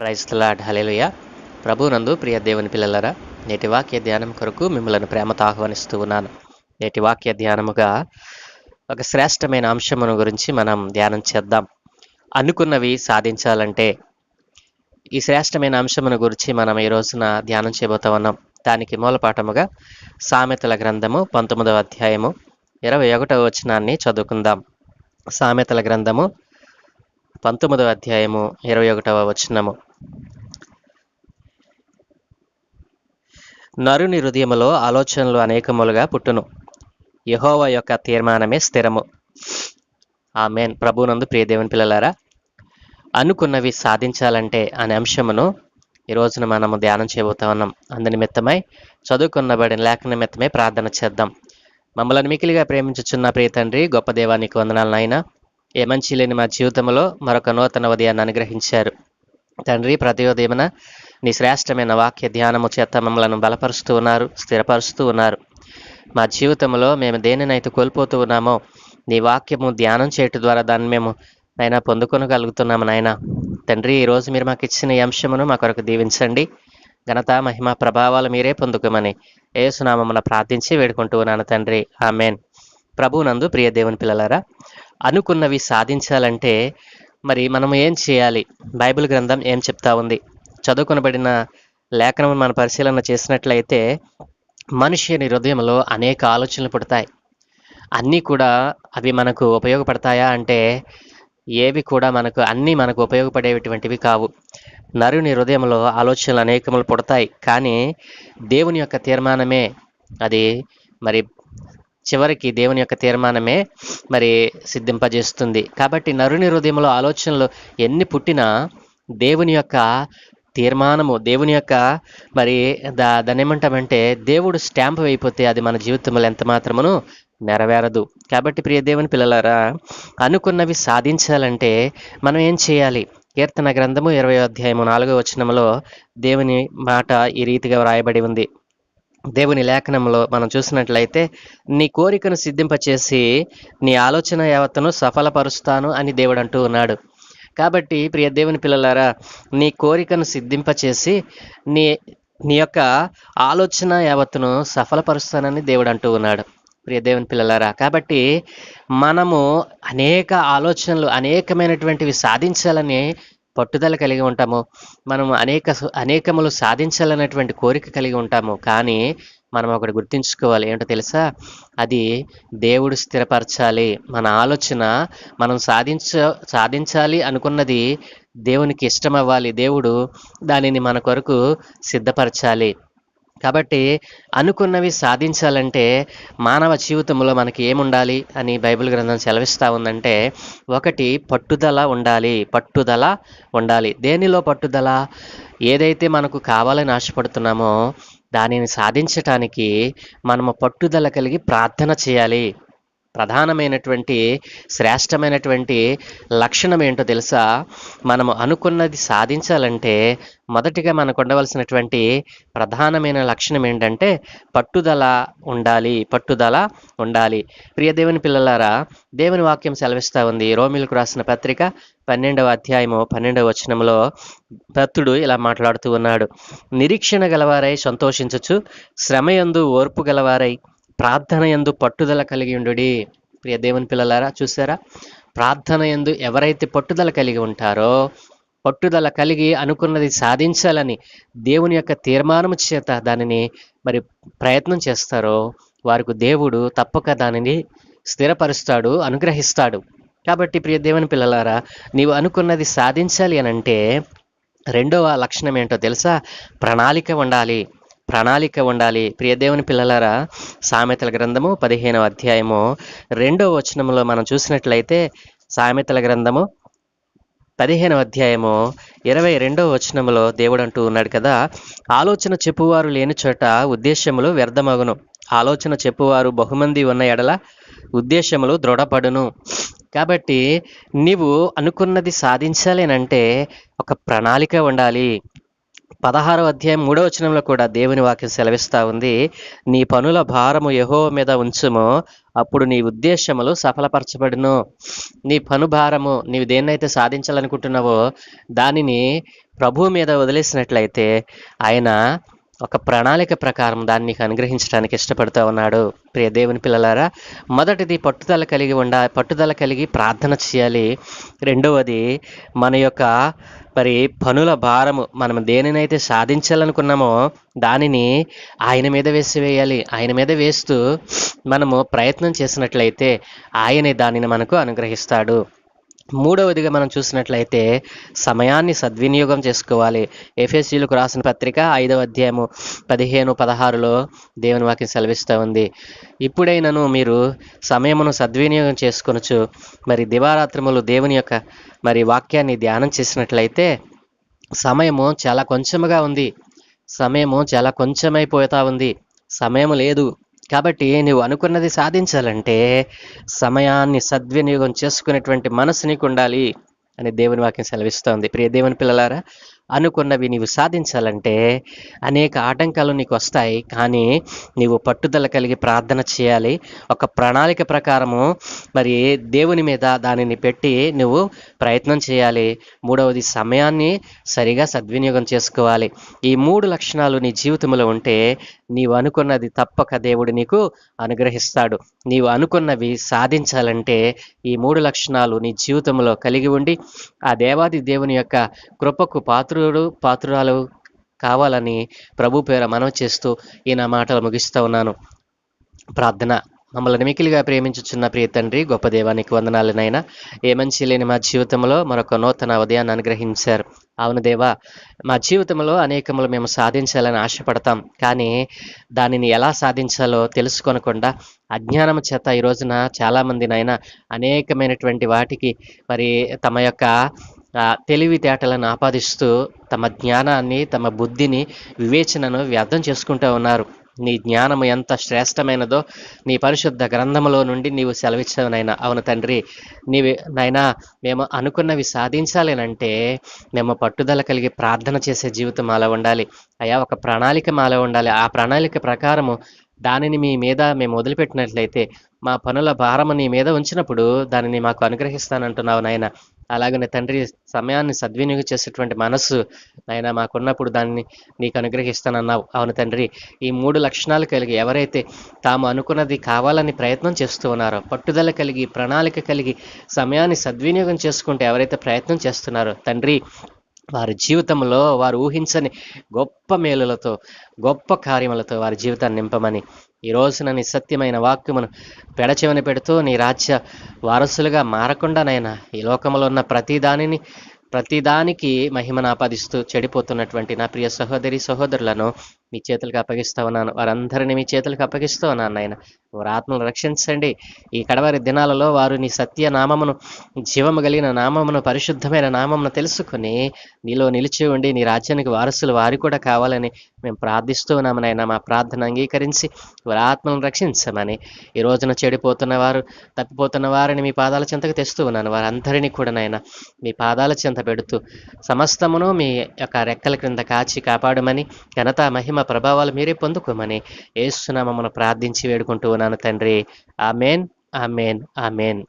Praise the lord. హల్లెలూయా. ప్రభువునందు ప్రియ దేవుని పిల్లలారా, నేటి వాక్య ధ్యానం కొరకు మిమ్మల్ని ప్రేమతో ఆహ్వానిస్తూ ఉన్నాను. నేటి వాక్య ధ్యానముగా ఒక శ్రేష్టమైన అంశమును గురించి మనం ధ్యానం చేద్దాం. అనుకున్నవి సాధించాలంటే ఈ శ్రేష్టమైన అంశమును గురించి మనం ఈ రోజున ధ్యానం చేయబోతా ఉన్నాం. దానికి మూలపాఠముగా సామెతల గ్రంథము 19వ అధ్యాయము 21వ వచనాన్ని చదువుకుందాం. సామెతల గ్రంథము 19వ అధ్యాయము 21వ వచనము. నరుని హృదయములో ఆలోచనలు అనేకములుగా పుట్టును, యెహోవా యొక్క తీర్మానమే స్థిరము. ఆమేన్. ప్రభువునందు ప్రియ దేవుని పిల్లలారా, అనుకున్నవి సాధించాలంటే అనే అంశమును ఈ రోజున మనము ధ్యానం చేయబోతా ఉన్నాం. అందు నిమిత్తమై చదువుకున్నబడిన లేఖన నిమిత్తమై ప్రార్థన చేద్దాం. మమ్మల్ని మికిలిగా ప్రేమించుచున్న ప్రియ తండ్రి, గొప్ప దేవానికి వందనాలు నాయన. ఏ మంచి లేని మా జీవితంలో మరొక నూతన ఉదయాన్ని అనుగ్రహించారు తండ్రి. ప్రతి ఉదయమున నీ శ్రేష్టమైన వాక్య ధ్యానము చేత మమ్మల్ని బలపరుస్తూ ఉన్నారు, స్థిరపరుస్తూ ఉన్నారు. మా జీవితంలో మేము దేనినైతే కోల్పోతూ ఉన్నామో నీ వాక్యము ధ్యానం చేయటం ద్వారా దాన్ని మేము నాయన పొందుకొనగలుగుతున్నాము నాయన. తండ్రి, ఈరోజు మీరు మాకు ఇచ్చిన ఈ అంశమును మా కొరకు దీవించండి. ఘనత మహిమ ప్రభావాలు మీరే పొందుకోమని యేసునామమున ప్రార్థించి వేడుకుంటూ ఉన్నాను తండ్రి. ఆమేన్. ప్రభువునందు ప్రియ దేవుని పిల్లలారా, అనుకున్నవి సాధించాలంటే మరి మనం ఏం చేయాలి? బైబిల్ గ్రంథం ఏం చెప్తా ఉంది? చదువుకొనబడిన లేఖనం మన పరిశీలన చేసినట్లయితే మనిషిని హృదయంలో అనేక ఆలోచనలు పుడతాయి. అన్నీ కూడా అవి మనకు ఉపయోగపడతాయా అంటే ఏవి కూడా అన్నీ మనకు ఉపయోగపడేటువంటివి కావు. నరుని హృదయంలో ఆలోచనలు అనేకములు పుడతాయి, కానీ దేవుని యొక్క తీర్మానమే అది మరి చివరికి దేవుని యొక్క తీర్మానమే మరి సిద్ధింపజేస్తుంది. కాబట్టి నరుని హృదయంలో ఆలోచనలు ఎన్ని పుట్టినా దేవుని యొక్క తీర్మానము, దేవుని యొక్క మరి దాన్ని ఏమంటామంటే దేవుడు స్టాంప్ అయిపోతే అది మన జీవితంలో ఎంత మాత్రమును నెరవేరదు. కాబట్టి ప్రియ దేవుని పిల్లలారా, అనుకున్నవి సాధించాలంటే మనం ఏం చేయాలి? కీర్తన గ్రంథము 20వ అధ్యాయము 4వ వచనంలో దేవుని మాట ఈ రీతిగా వ్రాయబడి ఉంది. దేవుని లేఖనంలో మనం చూసినట్లయితే, నీ కోరికను సిద్ధింపచేసి నీ ఆలోచన యావత్తును సఫలపరుస్తాను అని దేవుడు అంటూ ఉన్నాడు. కాబట్టి ప్రియ దేవుని పిల్లలారా, నీ కోరికను సిద్ధింపచేసి నీ నీ యొక్క ఆలోచన యావత్తును సఫలపరుస్తానని దేవుడు అంటూ ఉన్నాడు. ప్రియ దేవుని పిల్లలారా, కాబట్టి మనము అనేక ఆలోచనలు, అనేకమైనటువంటివి సాధించాలని పట్టుదల కలిగి ఉంటాము. మనము అనేకములు సాధించాలనేటువంటి కోరిక కలిగి ఉంటాము. కానీ మనం ఒకటి గుర్తుంచుకోవాలి. ఏంటో తెలుసా? అది దేవుడు స్థిరపరచాలి. మన ఆలోచన మనం సాధించాలి అనుకున్నది దేవునికి ఇష్టం అవ్వాలి. దేవుడు దానిని మన కొరకు సిద్ధపరచాలి. కాబట్టి అనుకున్నవి సాధించాలంటే మానవ జీవితంలో మనకి ఏముండాలి అని బైబిల్ గ్రంథం సెలవిస్తూ ఉందంటే, ఒకటి పట్టుదల ఉండాలి. పట్టుదల ఉండాలి. దేనిలో పట్టుదల? ఏదైతే మనకు కావాలని ఆశపడుతున్నామో దానిని సాధించటానికి మనము పట్టుదల కలిగి ప్రార్థన చేయాలి. ప్రధానమైనటువంటి శ్రేష్టమైనటువంటి లక్షణం ఏంటో తెలుసా? మనము అనుకున్నది సాధించాలంటే మొదటిగా మనకు ఉండవలసినటువంటి ప్రధానమైన లక్షణం ఏంటంటే పట్టుదల ఉండాలి. పట్టుదల ఉండాలి. ప్రియ దేవుని పిల్లలారా, దేవుని వాక్యం సెలవిస్తూ ఉంది. రోమీయులకు రాసిన పత్రిక 12వ అధ్యాయము 12వ వచనంలో భక్తుడు ఇలా మాట్లాడుతూ ఉన్నాడు. నిరీక్షణ గలవారై సంతోషించుచు, శ్రమయందు ఓర్పు గలవారై, ప్రార్థన యందు పట్టుదల కలిగి ఉండుడి. ప్రియ దేవుని పిల్లలారా, చూసారా? ప్రార్థన యందు ఎవరైతే పట్టుదల కలిగి ఉంటారో, పట్టుదల కలిగి అనుకున్నది సాధించాలని దేవుని యొక్క తీర్మానము చేత దానిని మరి ప్రయత్నం చేస్తారో వారికి దేవుడు తప్పక దానిని స్థిరపరుస్తాడు, అనుగ్రహిస్తాడు. కాబట్టి ప్రియ దేవుని పిల్లలారా, నీవు అనుకున్నది సాధించాలి అనంటే రెండవ లక్షణం ఏంటో తెలుసా? ప్రణాళిక ఉండాలి. ప్రణాళిక ఉండాలి. ప్రియ దేవుని పిల్లలారా, సామెతల గ్రంథము 15వ అధ్యాయము 2వ వచనంలో మనం చూసినట్లయితే, సామెతల గ్రంథము 15వ అధ్యాయము 22వ వచనంలో దేవుడు అంటూ ఉన్నాడు కదా, ఆలోచన చెప్పువారు లేని చోట ఉద్దేశ్యములు వ్యర్థమగును, ఆలోచన చెప్పువారు బహుమంది ఉన్న ఎడల ఉద్దేశములు దృఢపడును. కాబట్టి నీవు అనుకున్నది సాధించాలి అంటే ఒక ప్రణాళిక ఉండాలి. 16వ అధ్యాయం 3వ వచనంలో కూడా దేవుని వాక్యం సెలవిస్తూ ఉంది. నీ పనుల భారము యెహోవా మీద ఉంచుము, అప్పుడు నీ ఉద్దేశములు సఫలపరచబడును. నీ పను భారము, నీవు దేన్నైతే సాధించాలనుకుంటున్నావో దానిని ప్రభువు మీద వదిలేసినట్లయితే ఆయన ఒక ప్రణాళిక ప్రకారం దాన్ని నీకు అనుగ్రహించడానికి ఇష్టపడుతూ ఉన్నాడు. ప్రియ దేవుని పిల్లలారా, మొదటిది పట్టుదల కలిగి ప్రార్థన చేయాలి. రెండవది మన యొక్క పనుల భారము, మనం దేనినైతే సాధించాలనుకున్నామో దానిని ఆయన మీద వేసివేయాలి. ఆయన మీద వేస్తూ మనము ప్రయత్నం చేసినట్లయితే ఆయనే దానిని మనకు అనుగ్రహిస్తాడు. మూడవదిగా మనం చూసినట్లయితే సమయాన్ని సద్వినియోగం చేసుకోవాలి. ఎఫెసీయులకు రాసిన పత్రిక 5వ అధ్యాయము 15-16లో దేవుని వాక్యం సెలవిస్తూ ఉంది. ఇప్పుడైనను మీరు సమయమును సద్వినియోగం చేసుకొనొచ్చు దివారాత్రములు దేవుని యొక్క వాక్యాన్ని ధ్యానం చేసినట్లయితే సమయము చాలా కొంచెముగా ఉంది. సమయము చాలా కొంచెమైపోతా ఉంది. సమయం లేదు. కాబట్టి నువ్వు అనుకున్నది సాధించాలంటే సమయాన్ని సద్వినియోగం చేసుకునేటువంటి మనసు నీకు ఉండాలి అని దేవుని వాక్యం సెలవిస్తోంది. ప్రియ దేవుని పిల్లలారా, అనుకున్నవి నీవు సాధించాలంటే అనేక ఆటంకాలు నీకు వస్తాయి. కానీ నీవు పట్టుదల కలిగి ప్రార్థన చేయాలి. ఒక ప్రణాళిక ప్రకారము దేవుని మీద దానిని పెట్టి నువ్వు ప్రయత్నం చేయాలి. మూడవది సమయాన్ని సరిగా సద్వినియోగం చేసుకోవాలి. ఈ 3 లక్షణాలు నీ జీవితంలో ఉంటే నీవు అనుకున్నది తప్పక దేవుడు నీకు అనుగ్రహిస్తాడు. నీవు అనుకున్నవి సాధించాలంటే ఈ 3 లక్షణాలు నీ జీవితంలో కలిగి ఉండి ఆ దేవాది దేవుని యొక్క కృపకు పాత్రురాలు కావాలని ప్రభు పేర మనవి చేస్తూ ఈ నా మాటలు ముగిస్తూ ఉన్నాను. ప్రార్థన. మమ్మల్ని మికిలిగా ప్రేమించుచున్న ప్రియ తండ్రి, గొప్ప దేవానికి వందనాలనైనా. ఏ మంచి లేని మా జీవితంలో మరొక నూతన ఉదయాన్ని అనుగ్రహించారు. అవును దేవా, మా జీవితంలో అనేకములు మేము సాధించాలని ఆశపడతాం. కానీ దానిని ఎలా సాధించాలో తెలుసుకొనకుండా అజ్ఞానం చేత ఈ రోజున చాలామందినైనా అనేకమైనటువంటి వాటికి తమ యొక్క తెలివితేటలను ఆపాదిస్తూ తమ జ్ఞానాన్ని, తమ బుద్ధిని, వివేచనను వ్యర్థం చేసుకుంటూ ఉన్నారు. నీ జ్ఞానము ఎంత శ్రేష్టమైనదో నీ పరిశుద్ధ గ్రంథములో నుండి నీవు సెలవిచ్చావునైనా. అవును తండ్రి, నైనా మేము అనుకున్నవి సాధించాలేనంటే మేము పట్టుదల కలిగి ప్రార్థన చేసే జీవితం మాలో ఉండాలి అయ్యా. ఒక ప్రణాళిక మాలో ఉండాలి. ఆ ప్రణాళిక ప్రకారము దానిని మీ మీద మేము వదిలిపెట్టినట్లయితే మా పనుల భారము నీ మీద ఉంచినప్పుడు దానిని మాకు అనుగ్రహిస్తానంటున్నావు నాయన. అలాగనే తండ్రి, సమయాన్ని సద్వినియోగం చేసేటువంటి మనస్సు నాయన మాకున్నప్పుడు దాన్ని నీకు అనుగ్రహిస్తానన్నావు. అవును తండ్రి, ఈ 3 లక్షణాలు కలిగి ఎవరైతే తాము అనుకున్నది కావాలని ప్రయత్నం చేస్తూ ఉన్నారో, పట్టుదల కలిగి ప్రణాళిక కలిగి సమయాన్ని సద్వినియోగం చేసుకుంటే ఎవరైతే ప్రయత్నం చేస్తున్నారో తండ్రి, వారి జీవితంలో వారు ఊహించని గొప్ప మేలులతో, గొప్ప కార్యములతో వారి జీవితాన్ని నింపమని ఈ రోజున నీ సత్యమైన వాక్యమును పెడచెవిన పెడుతూ నీ రాజ్య వారసులుగా మారకుండానైనా ఈ లోకంలో ఉన్న ప్రతిదానికి మహిమను ఆపాదిస్తూ చెడిపోతున్నటువంటి నా ప్రియ సహోదరులను మీ చేతులకు అప్పగిస్తా ఉన్నాను. వారందరినీ మీ చేతులకు అప్పగిస్తూ ఉన్నాను నాయన. వారి ఆత్మను రక్షించండి. ఈ కడవరి దినాలలో వారు నీ సత్య నామమును, జీవము కలిగిన నామమును, పరిశుద్ధమైన నామమును తెలుసుకుని నీలో నిలిచి ఉండి నీ రాజ్యానికి వారసులు వారు కూడా కావాలని మేము ప్రార్థిస్తూ ఉన్నాము నాయన. మా ప్రార్థన అంగీకరించి వారి ఆత్మను రక్షించమని ఈ రోజున చెడిపోతున్న వారు, తప్పిపోతున్న వారిని మీ పాదాల చెంతకు తెస్తూ ఉన్నాను. వారందరినీ కూడా నాయన మీ పాదాల చెంత పెడుతూ సమస్తమును మీ యొక్క రెక్కల క్రింద కాచి కాపాడమని, ఘనత, మహిమ, ప్రభావాలు మీరే పొందుకోమని యేసు నామమున ప్రార్థించి వేడుకుంటూ ఉన్నాను తండ్రి. ఆమేన్, ఆమేన్, ఆమేన్.